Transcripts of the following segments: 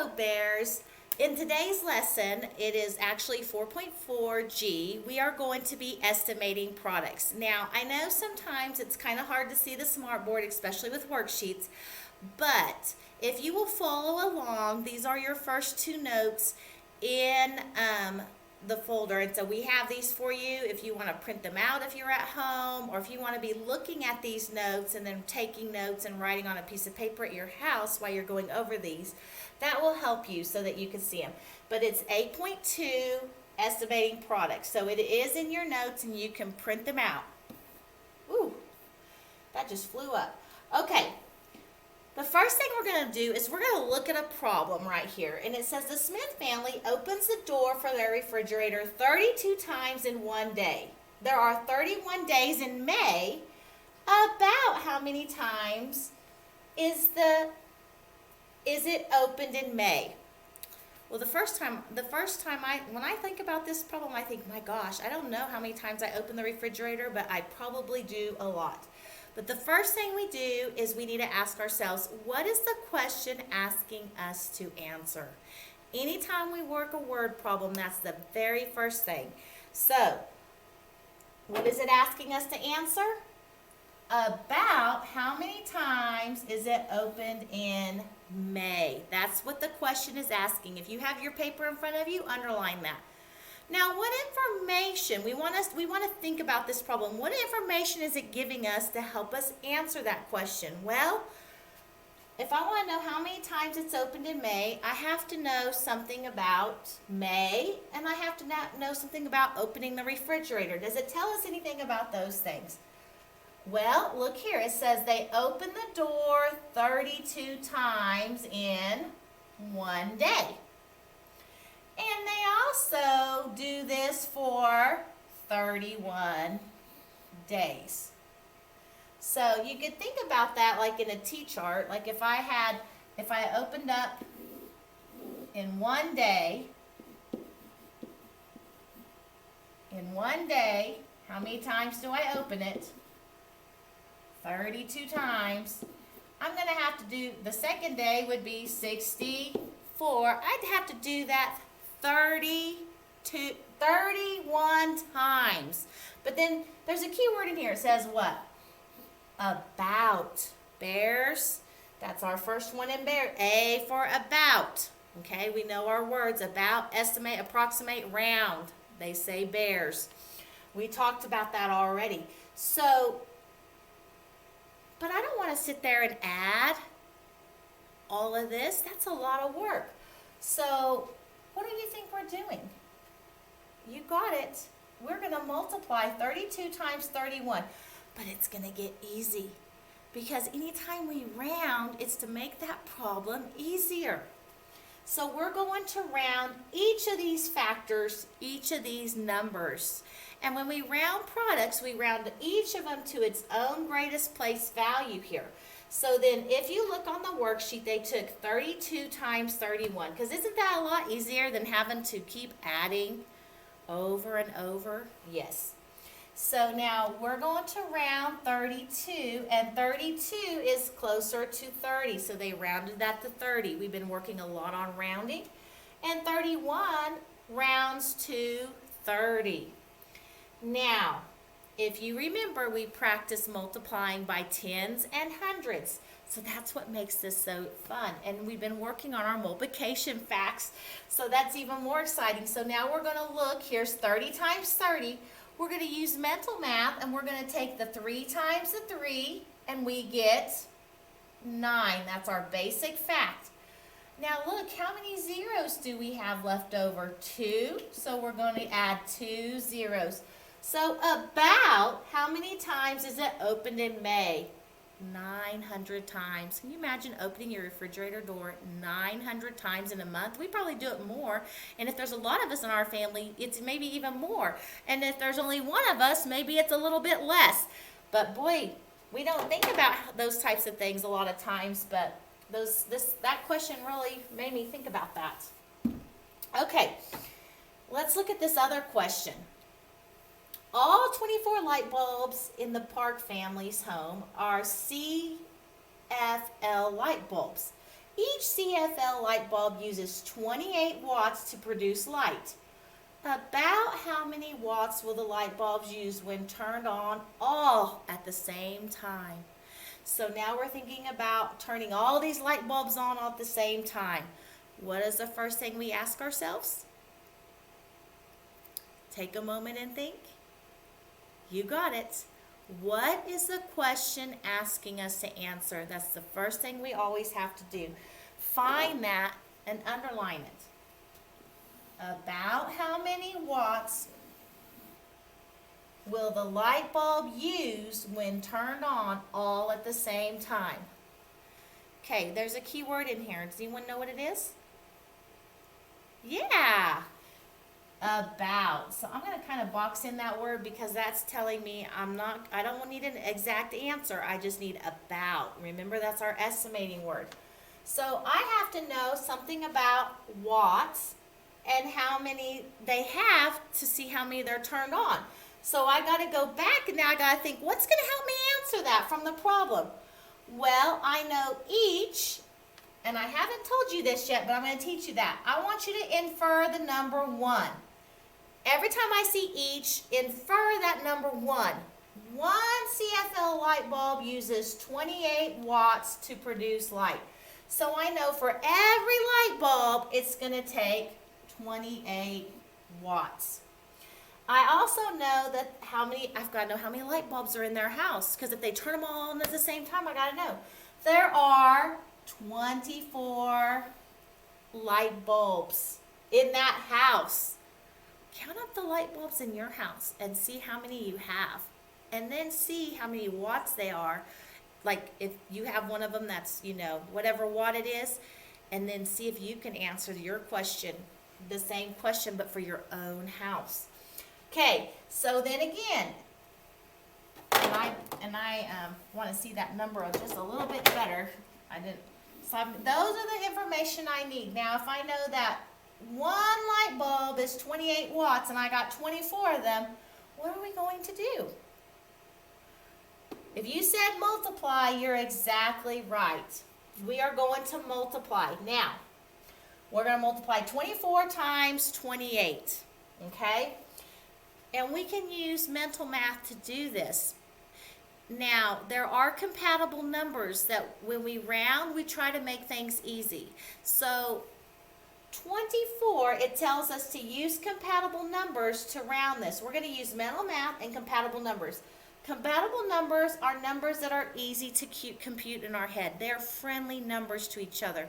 Hello, bears. In today's lesson, it is actually 4.4G. We are going to be estimating products. Now, I know sometimes it's kind of hard to see the smartboard, especially with worksheets, but if you will follow along, these are your first two notes in the folder. And so we have these for you if you want to print them out if you're at home, or if you want to be looking at these notes and then taking notes and writing on a piece of paper at your house while you're going over these. That will help you so that you can see them. But it's 8.2 estimating products. So it is in your notes and you can print them out. Ooh, that just flew up. Okay. The first thing we're going to do is we're going to look at a problem right here. And it says the Smith family opens the door for their refrigerator 32 times in one day. There are 31 days in May. About how many times is it opened in May? Well, when I think about this problem, I think, my gosh, I don't know how many times I open the refrigerator, but I probably do a lot. But the first thing we do is we need to ask ourselves, what is the question asking us to answer? Anytime we work a word problem, that's the very first thing. So, what is it asking us to answer? About how many times is it opened in May? That's what the question is asking. If you have your paper in front of you, underline that. Now, what information, we want to think about this problem. What information is it giving us to help us answer that question? Well, if I want to know how many times it's opened in May, I have to know something about May, and I have to know something about opening the refrigerator. Does it tell us anything about those things? Well, look here. It says they open the door 32 times in one day. And they also do this for 31 days. So you could think about that like in a T-chart. Like if I opened up in one day, how many times do I open it? 32 times. I'm going to have to do, the second day would be 64. I'd have to do that 31 times. But then there's a key word in here. It says what? About. Bears. That's our first one in bear. A for about. Okay, we know our words. About, estimate, approximate, round. They say bears. We talked about that already. So, but I don't want to sit there and add all of this. That's a lot of work. So, what do you think we're doing? You got it. We're going to multiply 32 times 31. But it's going to get easy. Because anytime we round, it's to make that problem easier. So we're going to round each of these factors, each of these numbers. And when we round products, we round each of them to its own greatest place value here. So then if you look on the worksheet, they took 32 times 31. Because isn't that a lot easier than having to keep adding over and over? Yes. So now we're going to round 32, and 32 is closer to 30. So they rounded that to 30. We've been working a lot on rounding. And 31 rounds to 30. Now, if you remember, we practiced multiplying by tens and hundreds. So that's what makes this so fun. And we've been working on our multiplication facts, so that's even more exciting. So now we're going to look. Here's 30 times 30. We're going to use mental math, and we're going to take the 3 times the 3, and we get 9. That's our basic fact. Now look, how many zeros do we have left over? 2. So we're going to add 2 zeros. So about how many times is it opened in May? 900 times. Can you imagine opening your refrigerator door 900 times in a month? We probably do it more. And if there's a lot of us in our family, it's maybe even more. And if there's only one of us, maybe it's a little bit less. But boy, we don't think about those types of things a lot of times. But that question really made me think about that. Okay, let's look at this other question. All 24 light bulbs in the Park family's home are CFL light bulbs. Each CFL light bulb uses 28 watts to produce light. About how many watts will the light bulbs use when turned on all at the same time? So now we're thinking about turning all these light bulbs on all at the same time. What is the first thing we ask ourselves? Take a moment and think. You got it. What is the question asking us to answer? That's the first thing we always have to do. Find that and underline it. About how many watts will the light bulb use when turned on all at the same time? Okay, there's a key word in here. Does anyone know what it is? Yeah. About. So I'm going to kind of box in that word because that's telling me I don't need an exact answer. I just need about. Remember, that's our estimating word. So I have to know something about watts and how many they have to see how many they're turned on. So I got to go back and now I got to think, what's going to help me answer that from the problem? Well, I know each, and I haven't told you this yet, but I'm going to teach you that. I want you to infer the number 1. Every time I see each, infer that number 1. One CFL light bulb uses 28 watts to produce light. So I know for every light bulb, it's going to take 28 watts. I also know that I've got to know how many light bulbs are in their house, because if they turn them all on at the same time, I got to know. There are 24 light bulbs in that house. Count up the light bulbs in your house and see how many you have. And then see how many watts they are. Like if you have one of them that's, whatever watt it is. And then see if you can answer your question, the same question, but for your own house. Okay, so then again, and I want to see that number just a little bit better. Those are the information I need. Now, if I know that one light bulb is 28 watts and I got 24 of them, what are we going to do? If you said multiply, you're exactly right. We are going to multiply. Now, we're going to multiply 24 times 28, okay? And we can use mental math to do this. Now, there are compatible numbers that when we round, we try to make things easy. So 24, it tells us to use compatible numbers to round this. We're going to use mental math and compatible numbers. Compatible numbers are numbers that are easy to compute in our head. They're friendly numbers to each other.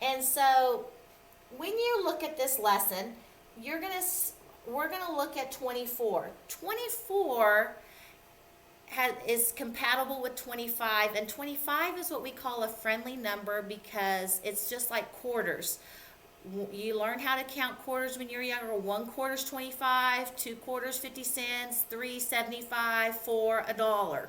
And so when you look at this lesson, we're going to look at 24. 24 is compatible with 25, and 25 is what we call a friendly number because it's just like quarters. You learn how to count quarters when you're younger. 1 quarter is 25, 2 quarters 50 cents, 3 75, 4 $1.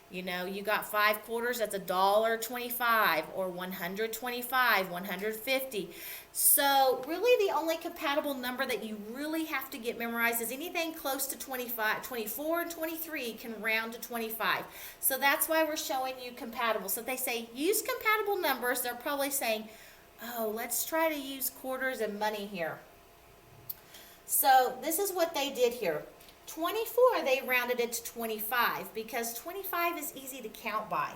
You got 5 quarters, that's $1.25, or 125, 150. So really the only compatible number that you really have to get memorized is anything close to 25. 24 and 23 can round to 25. So that's why we're showing you compatible. So if they say use compatible numbers, they're probably saying, oh, let's try to use quarters and money here. So this is what they did here. 24, they rounded it to 25 because 25 is easy to count by.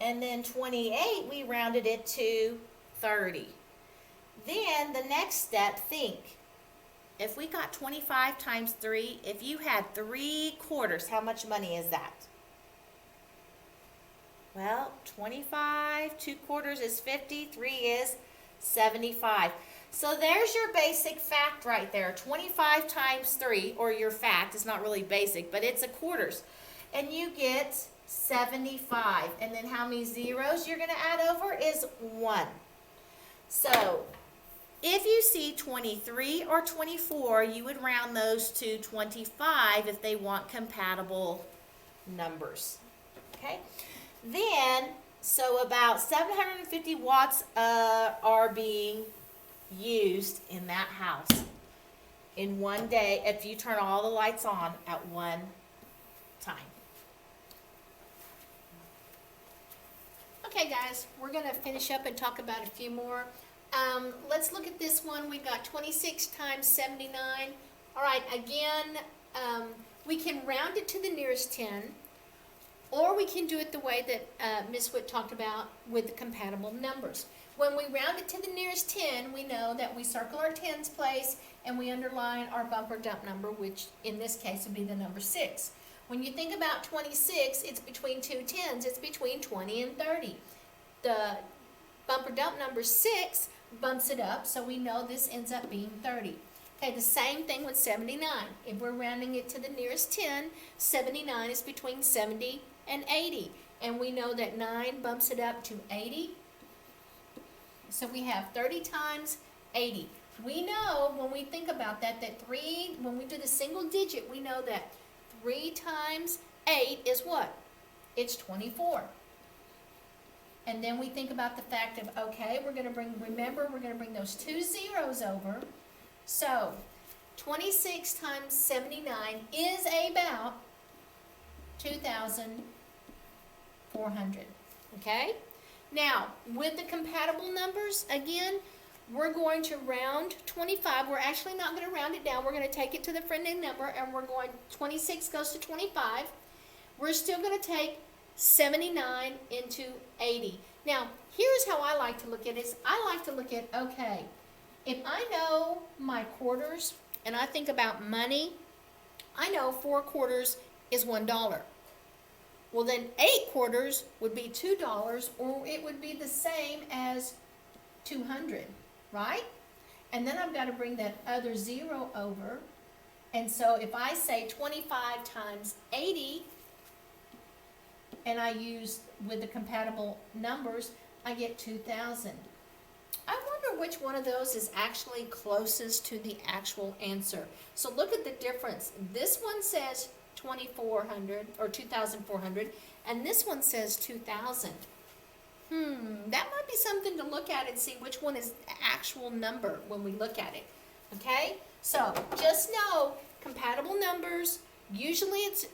And then 28, we rounded it to 30. Then the next step, think. If we got 25 times 3, if you had 3 quarters, how much money is that? Well, 25, 2 quarters is 50, 3 is 75. So there's your basic fact right there. 25 times 3, or your fact, it's not really basic, but it's a quarters. And you get 75. And then how many zeros you're going to add over is 1. So if you see 23 or 24, you would round those to 25 if they want compatible numbers. Okay? Then, so about 750 watts are being used in that house in one day if you turn all the lights on at one time. Okay, guys, we're going to finish up and talk about a few more. Let's look at this one. We've got 26 times 79. All right, again, we can round it to the nearest 10, or we can do it the way that Ms. Witt talked about with the compatible numbers. When we round it to the nearest 10, we know that we circle our tens place and we underline our bumper dump number, which in this case would be the number 6. When you think about 26, it's between two tens. It's between 20 and 30. The bumper dump number 6 bumps it up, so we know this ends up being 30. Okay, the same thing with 79. If we're rounding it to the nearest 10, 79 is between 70 and 80. And we know that 9 bumps it up to 80. So we have 30 times 80. We know when we think about that, when we do the single digit, we know that 3 times 8 is what? It's 24. And then we think about the fact of, okay, we're going to bring those 2 zeros over. So 26 times 79 is about 2,400. Okay? Now, with the compatible numbers, again, we're going to round 25. We're actually not going to round it down. We're going to take it to the friendly number, and 26 goes to 25. We're still going to take 79 into 80. Now, here's how I like to look at it. I like to look at, okay, if I know my quarters and I think about money, I know 4 quarters is $1. Well, then 8 quarters would be $2, or it would be the same as 200, right? And then I've got to bring that other 0 over. And so if I say 25 times 80, and I use with the compatible numbers, I get 2,000. I wonder which one of those is actually closest to the actual answer. So look at the difference. This one says 2,400 or 2,400, and this one says 2,000. That might be something to look at and see which one is the actual number when we look at it. Okay? So just know compatible numbers, usually it's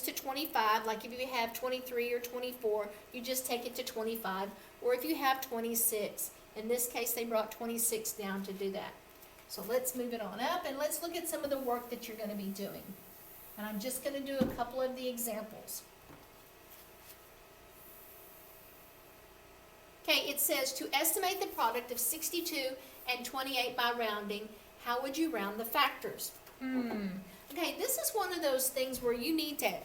to 25. Like if you have 23 or 24, you just take it to 25. Or if you have 26, in this case they brought 26 down to do that. So let's move it on up and let's look at some of the work that you're going to be doing. And I'm just going to do a couple of the examples. Okay, it says to estimate the product of 62 and 28 by rounding, how would you round the factors? Okay, this is one of those things where you need to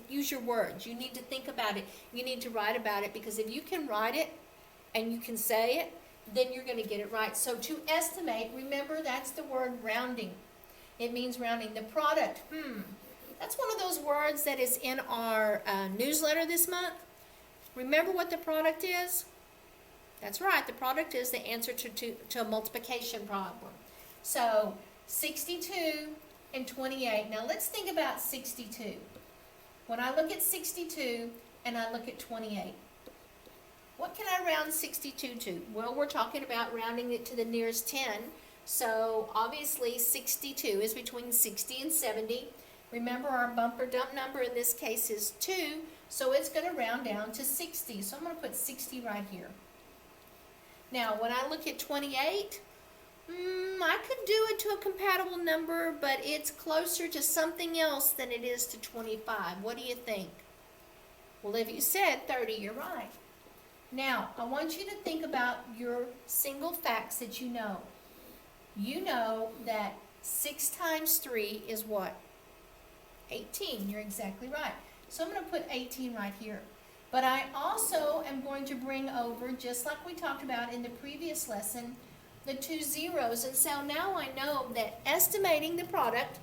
use your words. You need to think about it. You need to write about it, because if you can write it and you can say it, then you're going to get it right. So to estimate, remember that's the word rounding. It means rounding. The product, that's one of those words that is in our newsletter this month. Remember what the product is? That's right, the product is the answer to a multiplication problem. So 62 and 28. Now let's think about 62. When I look at 62 and I look at 28, what can I round 62 to? Well, we're talking about rounding it to the nearest 10. So obviously 62 is between 60 and 70. Remember our bumper dump number in this case is 2, so it's going to round down to 60. So I'm going to put 60 right here. Now when I look at 28, I could do it to a compatible number, but it's closer to something else than it is to 25. What do you think? Well, if you said 30, you're right. Now, I want you to think about your single facts that you know. You know that 6 times 3 is what? 18. You're exactly right. So I'm going to put 18 right here. But I also am going to bring over, just like we talked about in the previous lesson, the 2 zeros. And so now I know that estimating the product,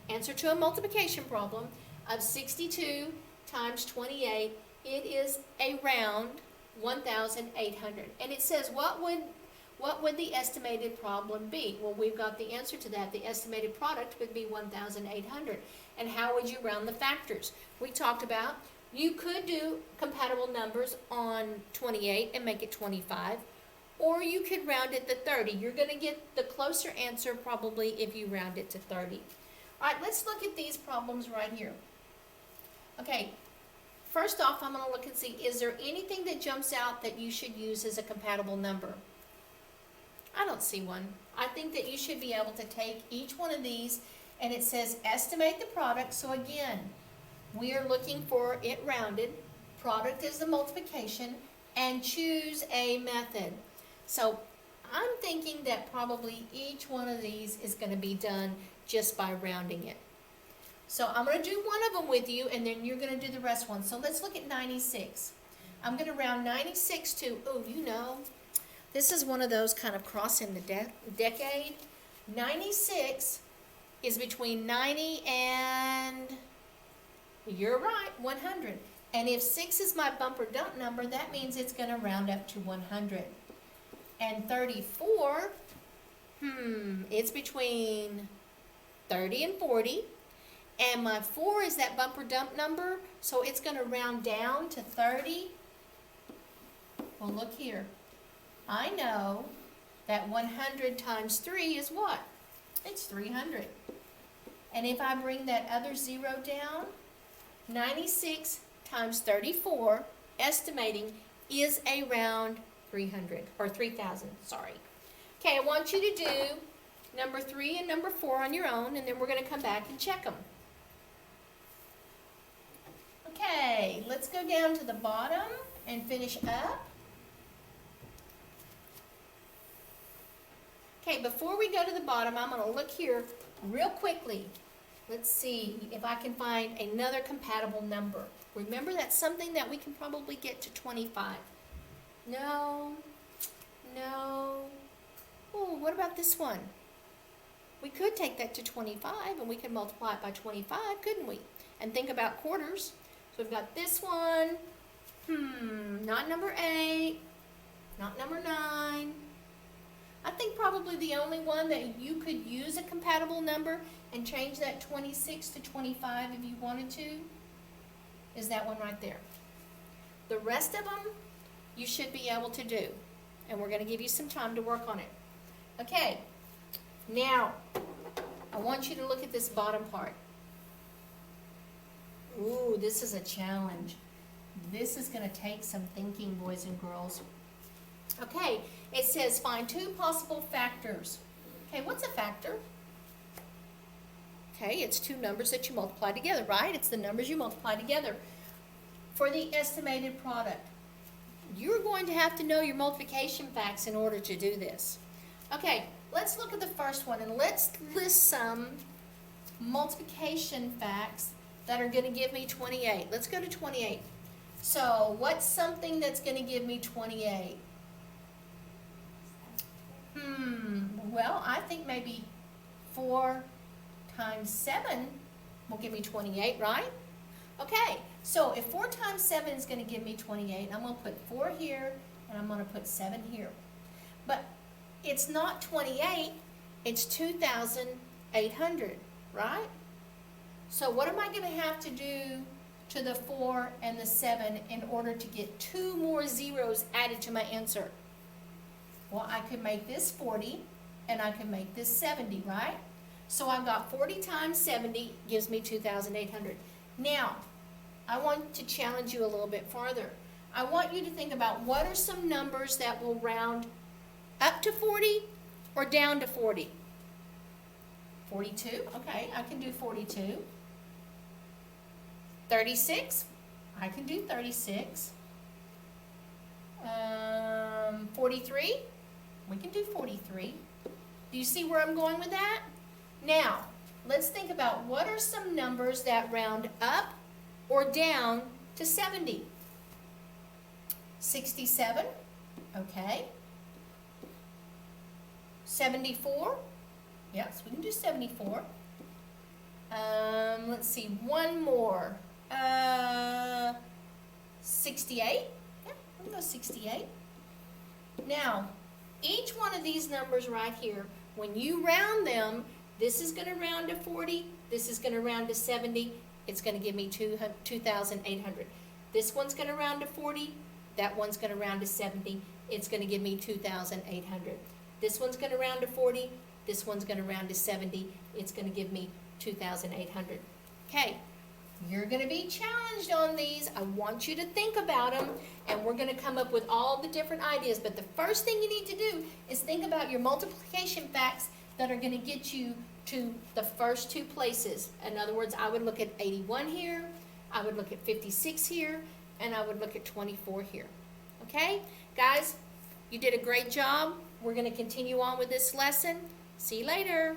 answer to a multiplication problem, of 62 times 28, it is around 1,800. And it says, what would the estimated problem be? Well, we've got the answer to that. The estimated product would be 1,800. And how would you round the factors? We talked about you could do compatible numbers on 28 and make it 25, or you could round it to 30. You're going to get the closer answer probably if you round it to 30. All right, let's look at these problems right here. Okay, first off, I'm gonna look and see, is there anything that jumps out that you should use as a compatible number? I don't see one. I think that you should be able to take each one of these, and it says estimate the product. So again, we are looking for it rounded. Product is the multiplication, and choose a method. So I'm thinking that probably each one of these is going to be done just by rounding it. So I'm going to do one of them with you, and then you're going to do the rest one. So let's look at 96. I'm going to round 96 to, oh, you know, this is one of those kind of crossing the decade. 96 is between 90 and, you're right, 100. And if 6 is my bumper dump number, that means it's going to round up to 100. And 34, it's between 30 and 40. And my 4 is that bumper dump number, so it's going to round down to 30. Well, look here. I know that 100 times 3 is what? It's 300. And if I bring that other 0 down, 96 times 34, estimating, is around 300, or 3,000, sorry. Okay, I want you to do number 3 and number 4 on your own, and then we're going to come back and check them. Okay, let's go down to the bottom and finish up. Okay, before we go to the bottom, I'm going to look here real quickly. Let's see if I can find another compatible number. Remember, that's something that we can probably get to 25. No. Oh, what about this one? We could take that to 25, and we could multiply it by 25, couldn't we? And think about quarters. So we've got this one. Not number 8. Not number 9. I think probably the only one that you could use a compatible number and change that 26 to 25 if you wanted to is that one right there. The rest of them you should be able to do, and we're going to give you some time to work on it. Okay, now I want you to look at this bottom part. Ooh, this is a challenge. This is going to take some thinking, boys and girls. Okay, it says find 2 possible factors. Okay, what's a factor? Okay, it's 2 numbers that you multiply together, right? It's the numbers you multiply together for the estimated product. You're going to have to know your multiplication facts in order to do this. Okay, let's look at the first one, and let's list some multiplication facts that are going to give me 28. Let's go to 28. So, what's something that's going to give me 28? Well, I think maybe 4 times 7 will give me 28, right? Okay, so if 4 times 7 is going to give me 28, I'm going to put 4 here, and I'm going to put 7 here. But it's not 28, it's 2,800, right? So what am I going to have to do to the 4 and the 7 in order to get 2 more zeros added to my answer? Well, I could make this 40, and I could make this 70, right? So I've got 40 times 70 gives me 2,800. Now, I want to challenge you a little bit farther. I want you to think about what are some numbers that will round up to 40 or down to 40? 42, okay, I can do 42. 36, I can do 36. 43, we can do 43. Do you see where I'm going with that? Now, let's think about what are some numbers that round up or down to 70. 67, okay. 74, yes, we can do 74. Let's see, one more. 68, yeah, we can go 68. Now, each one of these numbers right here, when you round them, this is going to round to 40, this is going to round to 70, it's going to give me 2,800. This one's going to round to 40, that one's going to round to 70, it's going to give me 2,800. This one's going to round to 40, this one's going to round to 70, it's going to give me 2,800. Okay, You're gonna be challenged on these. I want you to think about them, and we're gonna come up with all the different ideas. But the first thing you need to do is think about your multiplication facts that are gonna get you to the first two places. In other words, I would look at 81 here, I would look at 56 here, and I would look at 24 here. Okay? Guys, you did a great job. We're gonna continue on with this lesson. See you later.